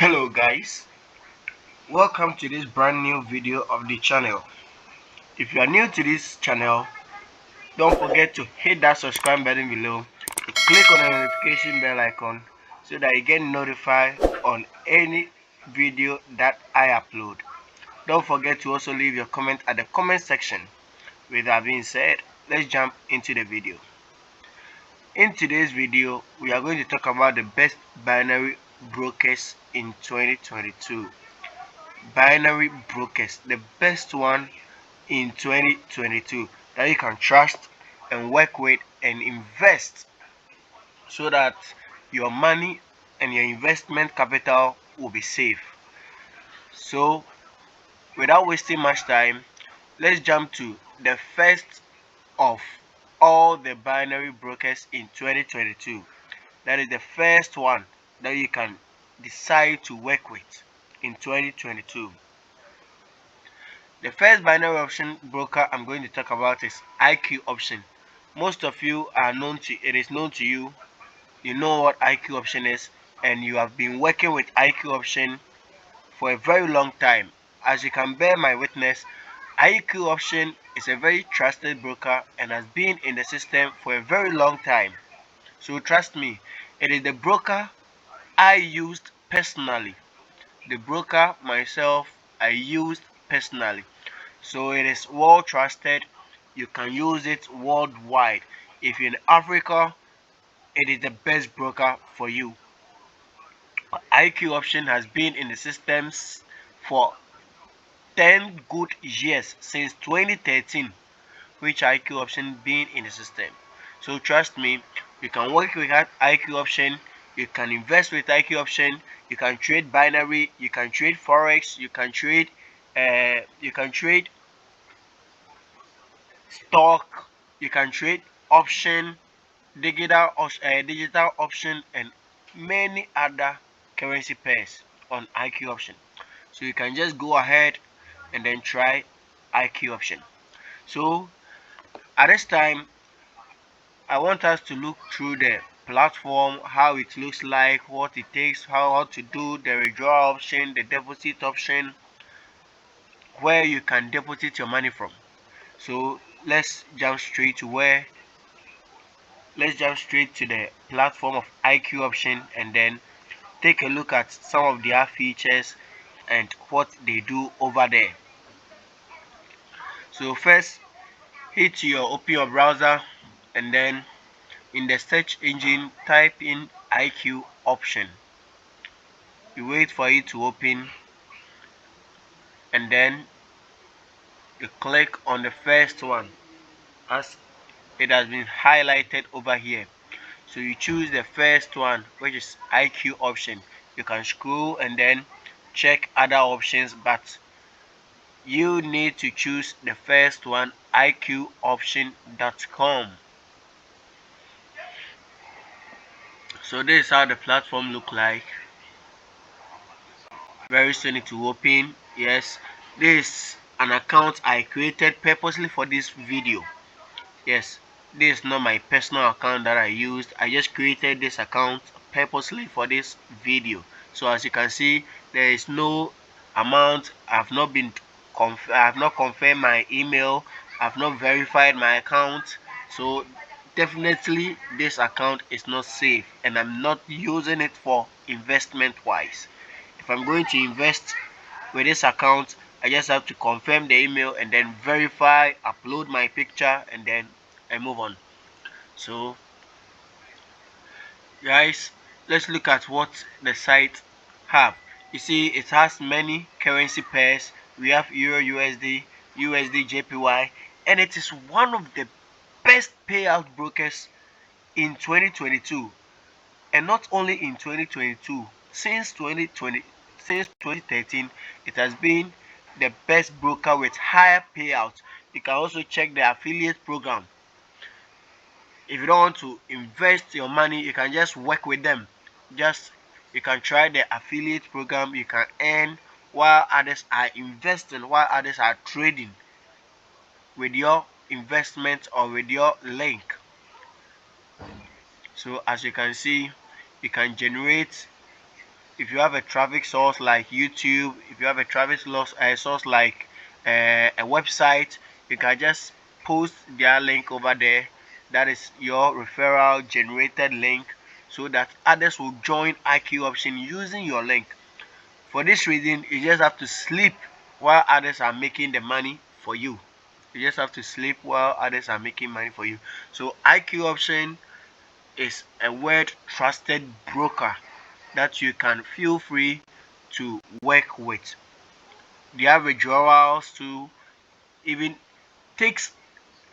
Hello guys, welcome to this brand new video of the channel. If you are new to this channel, don't forget to hit that subscribe button below, click on the notification bell icon so that you get notified on any video that I upload. Don't forget to also leave your comment at the comment section. With that being said, let's jump into the video. In today's video, we are going to talk about the best binary brokers in 2022. Binary brokers, the best one in 2022 that you can trust and work with and invest so that your money and your investment capital will be safe. So without wasting much time, let's jump to the first of all the binary brokers in 2022. That is the first one that you can decide to work with in 2022. The first binary option broker I'm going to talk about is IQ option. Most of you are known to it is known to you. You know what IQ option is, and you have been working with IQ option for a very long time. As you can bear my witness, IQ option is a very trusted broker and has been in the system for a very long time. So trust me, it is the broker I used personally. The broker myself I used personally. So it is well trusted. You can use it worldwide. If you're in Africa, it is the best broker for you. IQ option has been in the systems for 10 good years, since 2013, which IQ option been in the system. So trust me, you can work with that IQ option, you can invest with IQ option, you can trade binary, you can trade forex, you can trade stock, you can trade option, digital option, and many other currency pairs on IQ option. So you can just go ahead and then try IQ option. So at this time, I want us to look through the platform, how it looks like, what it takes, how to do the withdrawal option, the deposit option, where you can deposit your money from. So let's jump straight to the platform of IQ option and then take a look at some of their features and what they do over there. So first, open your browser, and then in the search engine type in IQ option. You wait for it to open, and then you click on the first one as it has been highlighted over here. So you choose the first one, which is IQ option. You can scroll and then check other options, but you need to choose the first one, iqoption.com. So this is how the platform look like. Very soon to open. Yes, this is an account I created purposely for this video. Yes, this is not my personal account that I used. I just created this account purposely for this video. So as you can see, there is no amount. I have not confirmed my email. I have not verified my account. So definitely this account is not safe, and I'm not using it for investment wise. If I'm going to invest with this account, I just have to confirm the email and then verify, upload my picture, and then I move on. So guys, let's look at what the site have. You see, it has many currency pairs. We have Euro USD, USD JPY, and it is one of the best payout brokers in 2022. And not only in 2022, since 2013, it has been the best broker with higher payouts. You can also check the affiliate program. If you don't want to invest your money, you can just work with them. You can try the affiliate program. You can earn while others are investing, while others are trading with your investment or with your link. So as you can see, you can if you have a traffic source like YouTube, if you have a traffic source like a website, you can just post their link over there. That is your referral generated link, so that others will join IQ option using your link. For this reason, you just have to sleep while others are making the money for you. You just have to sleep while others are making money for you. So IQ option is a word trusted broker that you can feel free to work with. Their withdrawals to even takes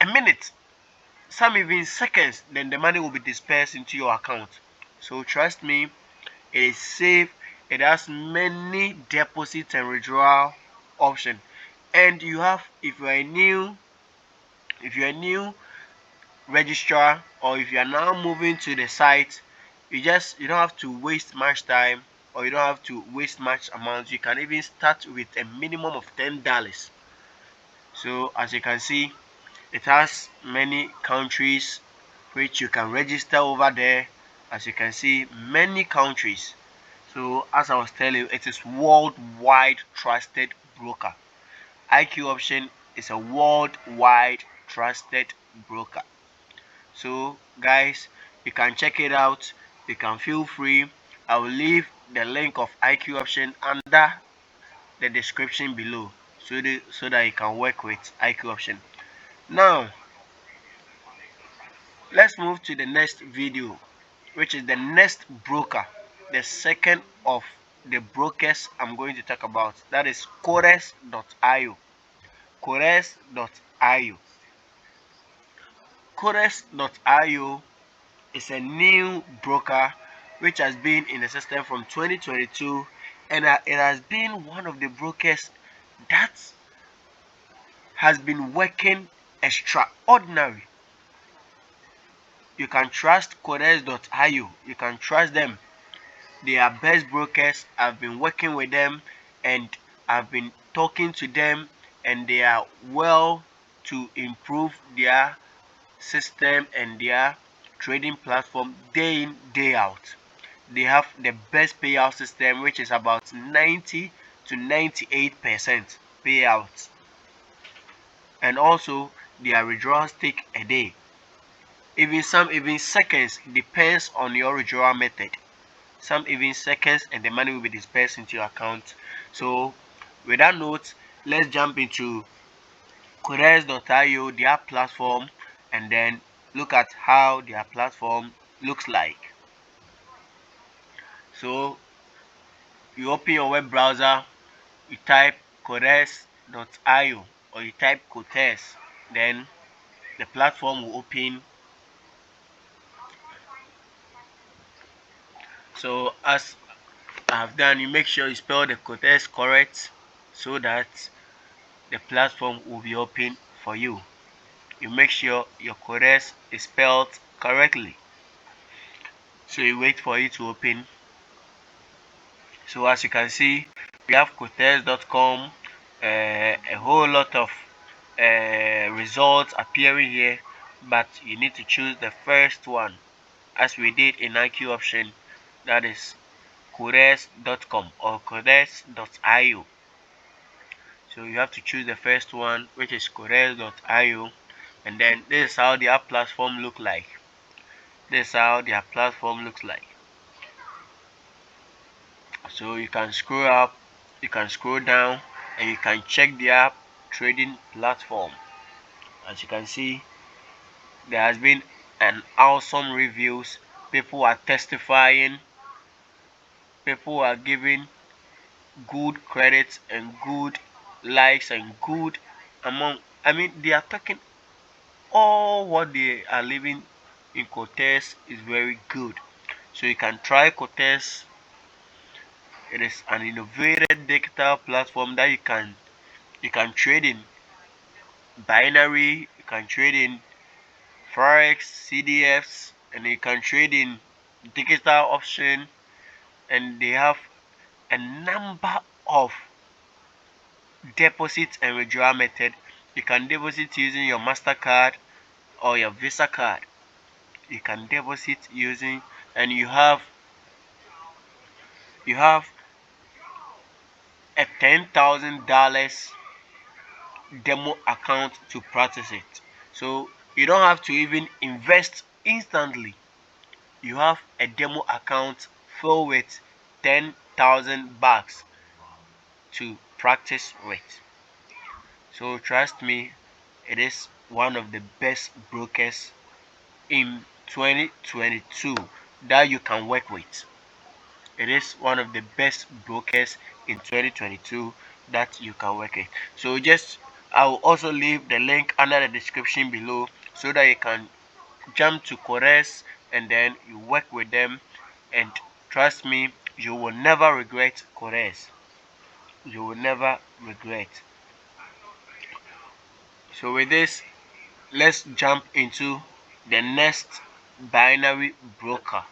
a minute, some even seconds, then the money will be dispersed into your account. So trust me, it is safe. It has many deposit and withdrawal option. And you have, if you're a new registrar, or if you are now moving to the site, you don't have to waste much time, or you don't have to waste much amount. You can even start with a minimum of $10. So as you can see, it has many countries which you can register over there. As you can see, many countries. So as I was telling you, it is worldwide trusted broker. IQ option is a worldwide trusted broker. So guys, you can check it out. You can feel free. I will leave the link of IQ option under the description below, so that you can work with IQ option. Now let's move to the next video, which is the next broker, the second of the brokers I'm going to talk about. That is Quotex.io. Quotex.io. Quotex.io is a new broker which has been in the system from 2022, and it has been one of the brokers that has been working extraordinary. You can trust Quotex.io. You can trust them. They are best brokers. I've been working with them, and I've been talking to them, and they are well to improve their system and their trading platform day in, day out. They have the best payout system, which is about 90 to 98% payouts, and also their withdrawals take a day, even seconds, depends on your withdrawal method. Some even seconds, and the money will be dispersed into your account. So with that note, let's jump into Quotex.io, their platform, and then look at how their platform looks like. So you open your web browser, you type Quotex.io, or you type Quotex, then the platform will open. So as I have done, you make sure you spell the Quotex correct, so that the platform will be open for you. You make sure your Quotex is spelled correctly. So you wait for it to open. So as you can see, we have Quotex.com, a whole lot of results appearing here, but you need to choose the first one, as we did in IQ option. That is Quotex.com or Quotex.io. So you have to choose the first one, which is Quotex.io, and then this is how their platform look like. This is how their platform looks like. So you can scroll up, you can scroll down, and you can check their trading platform. As you can see, there has been an awesome reviews. People are testifying, people are giving good credits and good likes and good among, they are talking all what they are living in. Quotex is very good. So you can try Quotex. It is an innovative digital platform that you can trade in binary, you can trade in forex, CDFs, and you can trade in digital option, and they have a number of deposit and withdrawal method. You can deposit using your MasterCard or your Visa card. You can deposit using, and you have you have a $10,000 demo account to practice it. So you don't have to even invest instantly. You have a demo account filled with 10,000 bucks to practice with. So trust me, it is one of the best brokers in 2022 that you can work with. It is one of the best brokers in 2022 that you can work with. So I will also leave the link under the description below so that you can jump to Quotex and then you work with them, and trust me, you will never regret Quotex. You will never regret. So with this, let's jump into the next binary broker.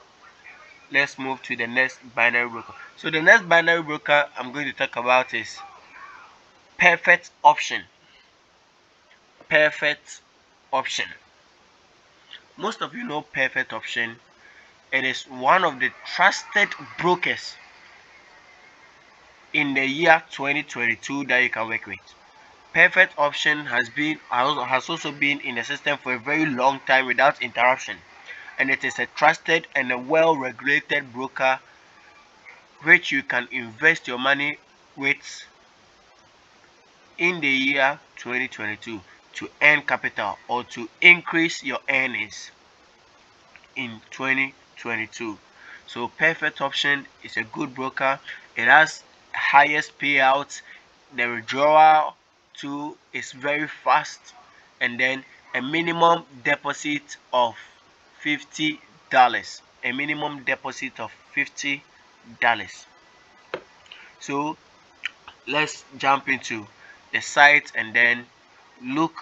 Let's move to the next binary broker. So the next binary broker I'm going to talk about is Perfect Option. Perfect Option. Most of you know Perfect Option. It is one of the trusted brokers in the year 2022 that you can work with. Perfect Option has also been in the system for a very long time without interruption, and it is a trusted and a well-regulated broker which you can invest your money with in the year 2022 to earn capital or to increase your earnings in 2022. So Perfect Option is a good broker. It has highest payouts. The withdrawal too is very fast, and then a minimum deposit of $50. A minimum deposit of $50. So let's jump into the site and then look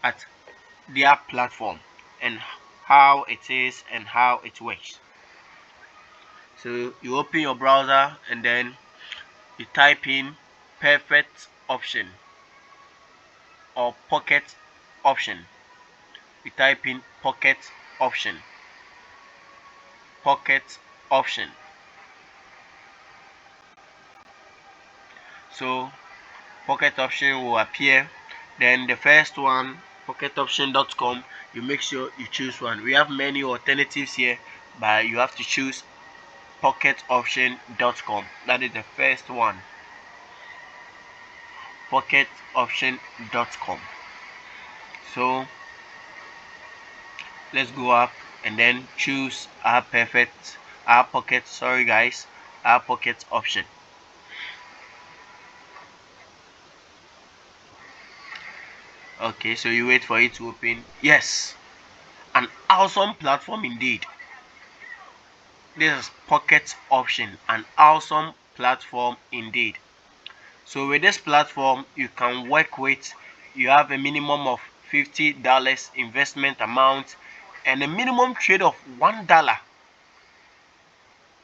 at their platform and how it is and how it works. So you open your browser and then you type in Perfect Option or Pocket Option. You type in Pocket Option. Pocket Option. So Pocket Option will appear. Then the first one, pocketoption.com, you make sure you choose one. We have many alternatives here, but you have to choose pocketoption.com. That is the first one. Pocketoption.com. So let's go up and then choose our pocket option. Okay, so you wait for it to open. Yes, an awesome platform indeed. This is Pocket Option, an awesome platform indeed. So with this platform, you can work with, you have a minimum of $50 investment amount and a minimum trade of $1.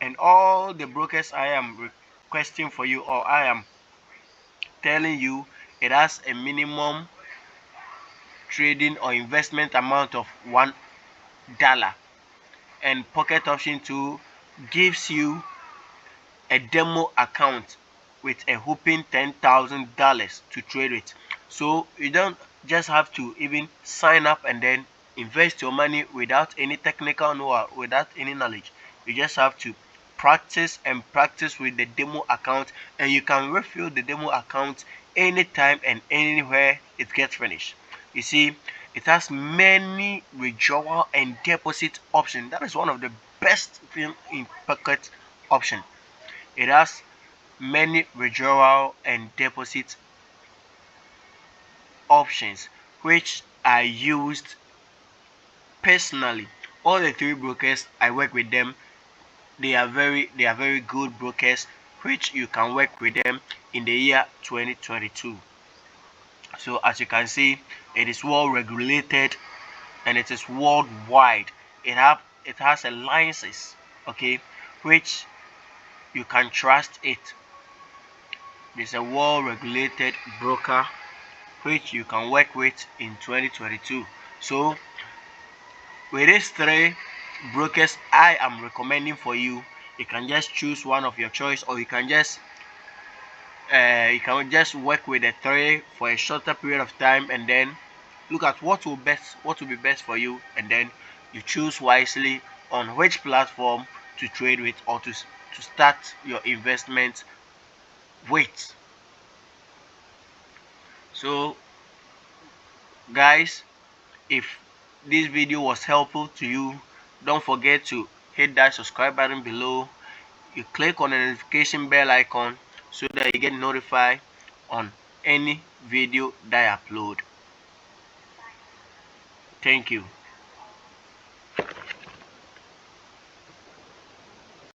And all the brokers I am requesting for you, or I am telling you, it has a minimum trading or investment amount of $1. And Pocket Option 2 gives you a demo account with a whopping $10,000 to trade with. So you don't just have to even sign up and then invest your money without any technical know-how, without any knowledge. You just have to practice and practice with the demo account, and you can refill the demo account anytime and anywhere it gets finished. You see, it has many withdrawal and deposit options. That is one of the best things in Pocket Option. It has many withdrawal and deposit options which I used personally. All the three brokers I work with them, they are very good brokers which you can work with them in the year 2022. So as you can see, it is well regulated and it is worldwide. It has a license, okay, which you can trust it. It's a well-regulated broker which you can work with in 2022. So with these three brokers I am recommending for you, You can just choose one of your choice, or you can just work with the three for a shorter period of time, and then look at what will be best for you, and then you choose wisely on which platform to trade with, or to start your investment with. So guys, if this video was helpful to you, don't forget to hit that subscribe button below. You click on the notification bell icon so that you get notified on any video that I upload. Thank you.